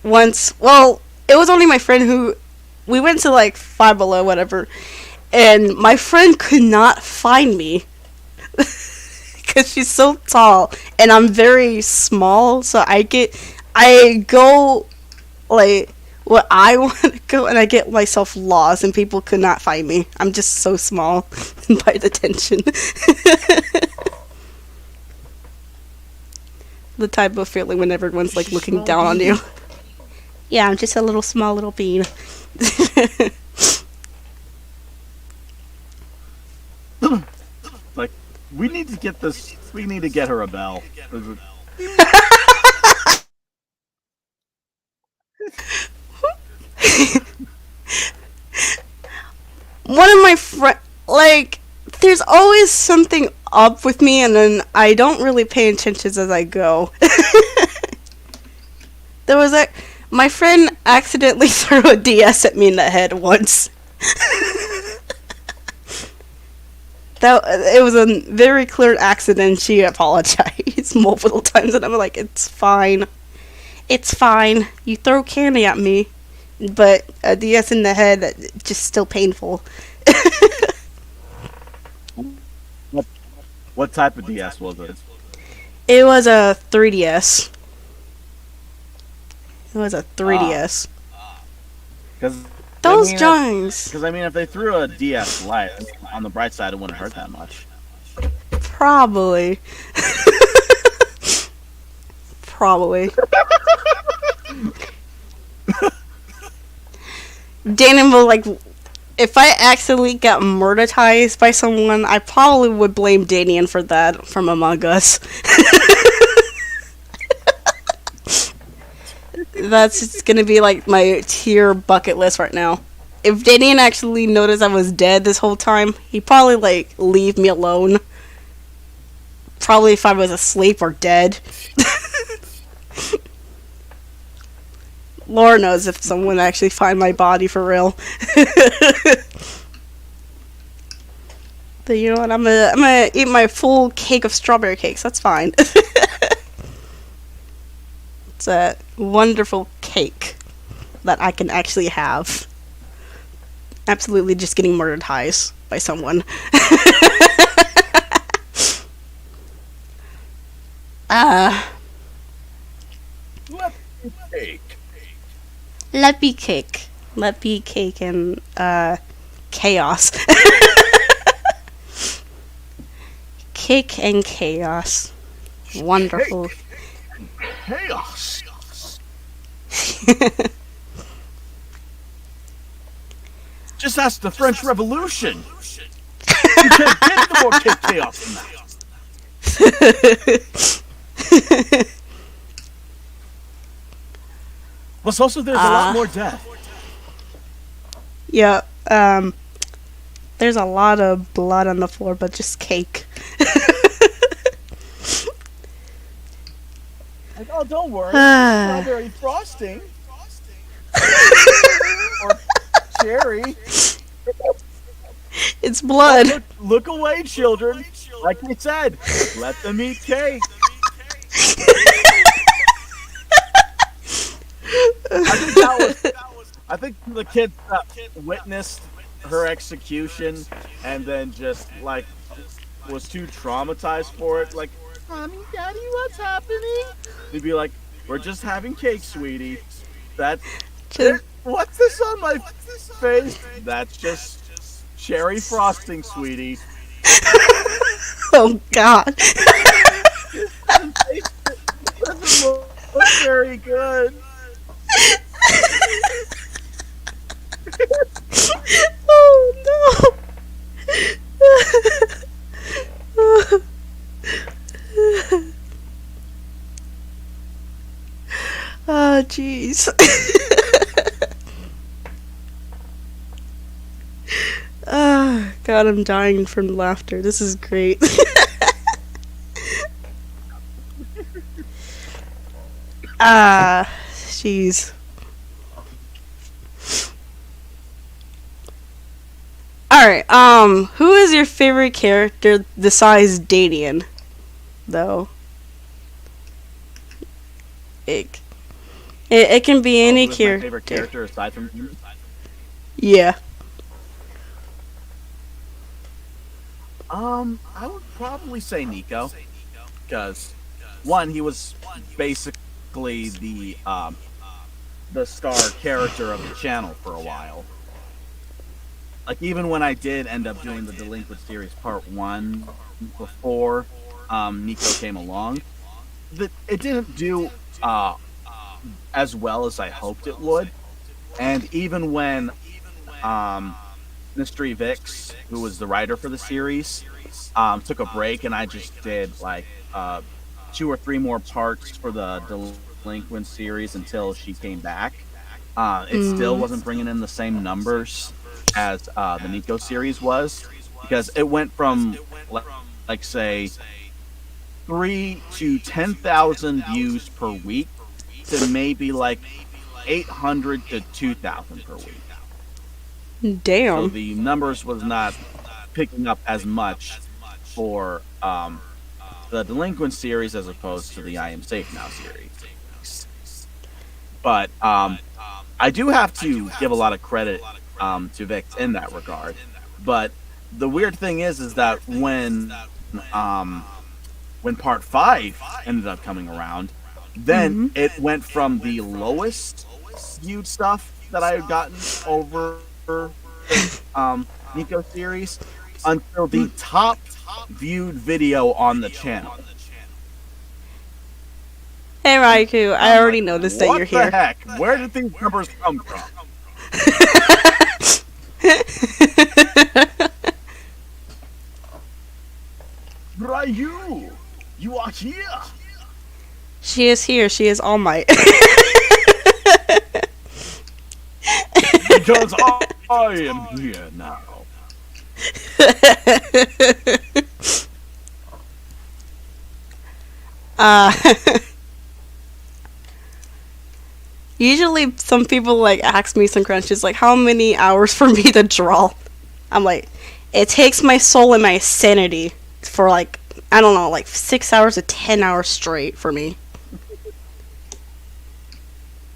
once. Well, it was only my friend who. We went to like Five Below, whatever. And my friend could not find me. Because she's so tall. And I'm very small. So I go like where I want to go, and I get myself lost, and people could not find me. I'm just so small by attention. The type of feeling when everyone's like looking down on you. Yeah, I'm just a little small little bean. like we need to get this. We need to get her a bell. One of my friends, like, there's always something up with me, and then I don't really pay attention as I go. There was my friend accidentally threw a DS at me in the head once. It was a very clear accident. She apologized multiple times, and I'm like, it's fine. It's fine. You throw candy at me, but a DS in the head, just still painful. What type of DS was it? It was a 3DS. It was a 3DS. Because Those Jungs. Because I mean, if they threw a DS Lite, on the bright side, it wouldn't hurt that much. Probably. Probably. Daniel will like. If I accidentally got murderized by someone, I probably would blame Danian for that from Among Us. That's just gonna be like my tier bucket list right now. If Danian actually noticed I was dead this whole time, he'd probably like leave me alone. Probably if I was asleep or dead. Lord knows if someone actually find my body for real. But you know what? I'm gonna eat my full cake of strawberry cakes. That's fine. It's a wonderful cake that I can actually have. Absolutely, just getting murdered by someone. Uh, Let me take. let be cake. Let be cake and chaos. Cake and chaos. Wonderful. Chaos. Just ask the French Revolution. You can't get any more chaos than that. Plus, also, there's a lot more death. Yeah, there's a lot of blood on the floor, but just cake. Like, oh, don't worry. Strawberry frosting. Or cherry. It's blood. Look away, children. Like I said, let them eat cake. I think the kids witnessed her execution and then just like was too traumatized for it. Like, Mommy, Daddy, what's happening? They'd be like, "We're just having cake, sweetie. That's what's this on my face? That's just cherry frosting, sweetie." Oh God. It doesn't look very good. Oh no. Oh jeez. Oh God, I'm dying from laughter. This is great. Jeez. Alright, who is your favorite character besides Dadian, though? It can be any Who's my character. favorite character aside from him? Yeah. I would probably say Nico, because one, he was basically the star character of the channel for a while. Like, even when I did end up doing the Delinquent series part 1 before Nico came along, it didn't do as well as I hoped it would. And even when Mystery Vix, who was the writer for the series, took a break and I just did like 2 or 3 more parts for the Delinquent series until she came back, it still wasn't bringing in the same numbers as the Nico series was, because it went from like say 3 to 10,000 views per week to maybe like 800 to 2,000 per week. So Damn. the numbers was not picking up as much for the Delinquent series as opposed to the I Am Safe Now series. But I do have to give a lot of credit to Vix in that regard. But the weird thing is that when part 5 ended up coming around, then it went from the lowest viewed stuff that I had gotten over Nico series until the top viewed video on the channel. Hey Raikou, I already noticed that you're What here. the heck? Where did these numbers come from? Ryu, you are here. She is here. She is All Might. Because I am here now. Usually some people like ask me some questions like how many hours for me to draw. I'm like, it takes my soul and my sanity for like, I don't know, like 6 hours to 10 hours straight for me.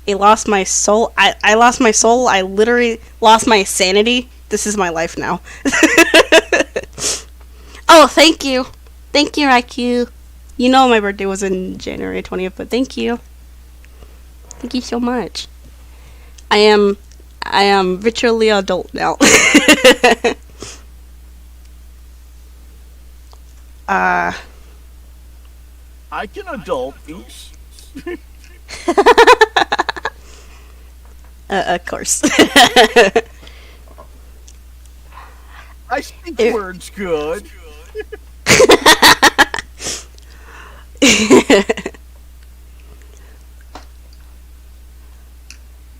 I lost my soul. I lost my soul. I literally lost my sanity. This is my life now. Oh, thank you. Thank you, IQ. You know my birthday was in January 20th, but thank you. Thank you so much. I am I am virtually adult now. uh I can adult each. of course. I speak It- words good.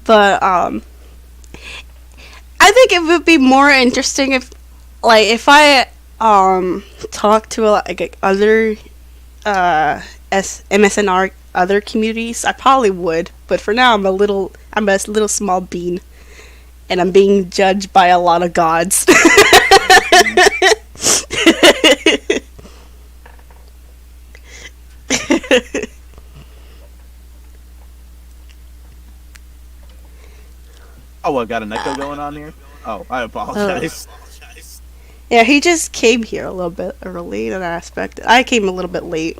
but I think it would be more interesting if I talk to like other MSNR other communities. I probably would, but for now I'm a little small bean, and I'm being judged by a lot of gods. Oh, I got an echo going on here. Oh, I apologize. Yeah, he just came here a little bit early than I expected. I came a little bit late.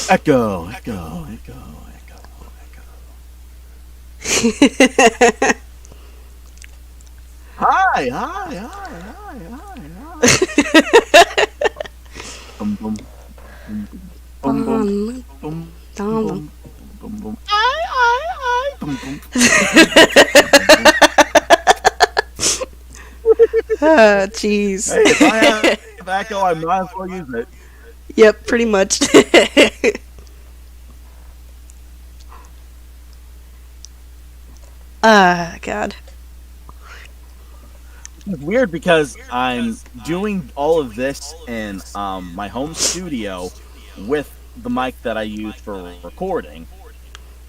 Echo, echo, echo, echo, echo. Hi, hi, hi, hi, hi, hi. Boom, boom, boom, boom, boom, boom, boom, boom, boom. I, boom, boom. Jeez. Hey, if I have echo, I might as well use it. Yep, pretty much. God. It's weird because I'm doing all of this in my home studio with the mic that I use for recording,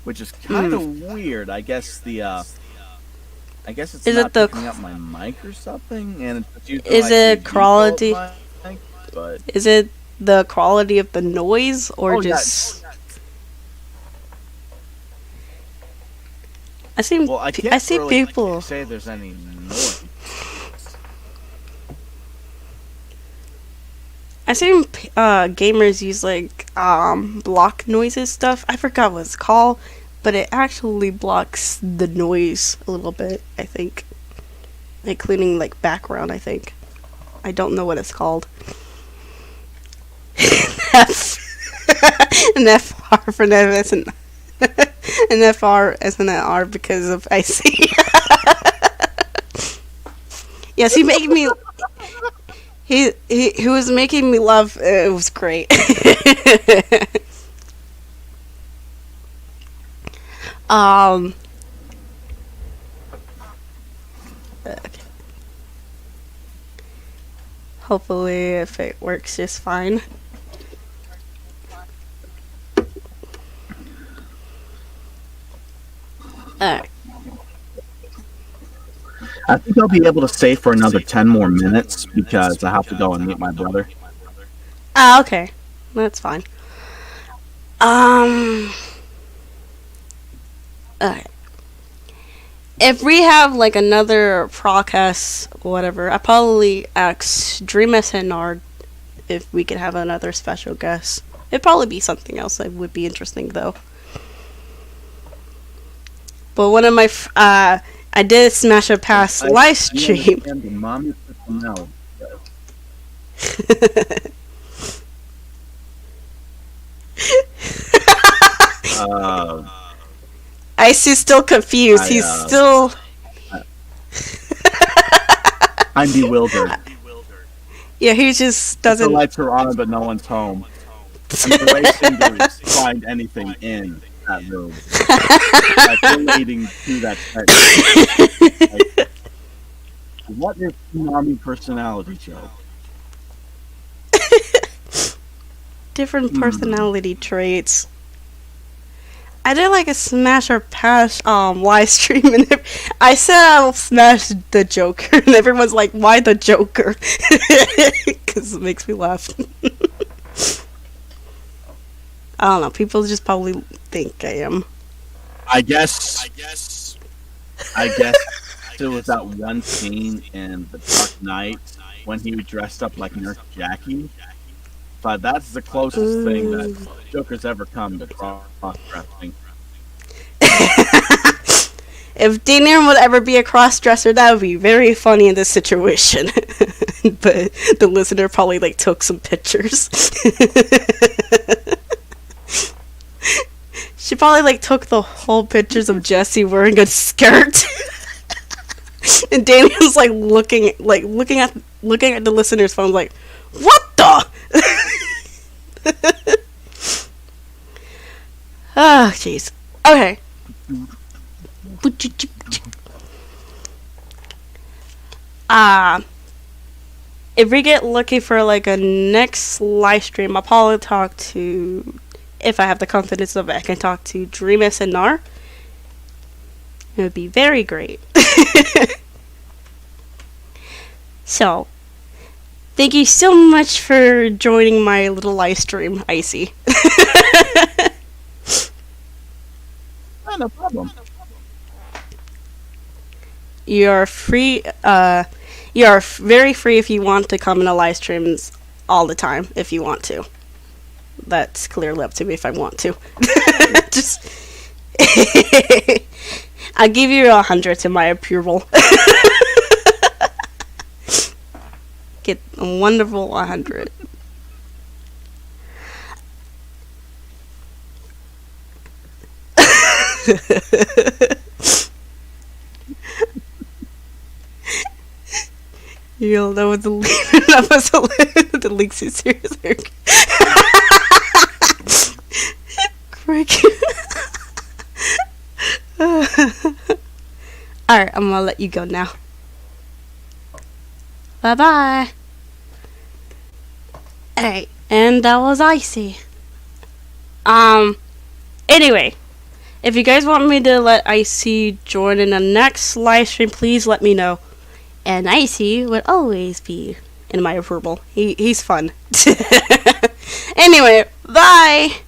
which is kind of weird. I guess it's Is it not the picking up my mic or something, and it's using is like it the quality? default mic. But Is it the quality of the noise or oh, just? yeah. Well, I can't I see really people. say there's any noise. I seen gamers use like block noises stuff. I forgot what it's called, but it actually blocks the noise a little bit. I think, including like background. I think. I don't know what it's called. F an FR for Nevis and an FR as an R because of IC. Yes, he made me. He was making me laugh. It was great. um. Okay. Hopefully, if it works just fine. Alright. I think I'll be able to stay for another 10 more minutes because I have to go and meet my brother. Ah, okay. That's fine. Um. Alright. If we have like another podcast, whatever, I probably ask Dream SNR if we could have another special guest. It'd probably be something else that would be interesting though. But one of my I did smash a pass live stream. And the mommy personality. Ice is still confused. He's still. I'm bewildered. Yeah, he just The doesn't. lights are on, but no one's home. I'm racing to find anything in that room. Like relating to that text. Like, what is mommy personality joke? Different personality traits. I did like a smash or pass live stream, and I said I'll smash the Joker, and everyone's like, "Why the Joker?" Because it makes me laugh. I don't know. People just probably think I am. I guess it was that one scene in The Dark Knight when he was dressed up like Nurse Jackie. but that's the closest thing that Joker's ever come to cross-dressing. If Daniel would ever be a cross-dresser, that would be very funny in this situation. But the listener probably like took some pictures. She probably like took the whole pictures of Jesse wearing a skirt. And Daniel's like looking at the listener's phone like, what the? Oh, jeez. Okay. If we get lucky for like a next live stream, I'll probably talk to, if I have the confidence of it, I can talk to Dreamus and Nar. It would be very great. So, thank you so much for joining my little live stream, Icy. Oh, no problem. You're free, you are very free if you want to come into live streams all the time, if you want to. That's clearly up to me if I want to. Just, I'll give you 100 to my approval. Get a wonderful 100. You'll know what the the links is serious. Alright, I'm gonna let you go now. Bye bye. Alright, and that was Icy. Anyway, if you guys want me to let Icy join in the next live stream, please let me know. And Icy would always be in my approval. He's fun. Anyway, bye!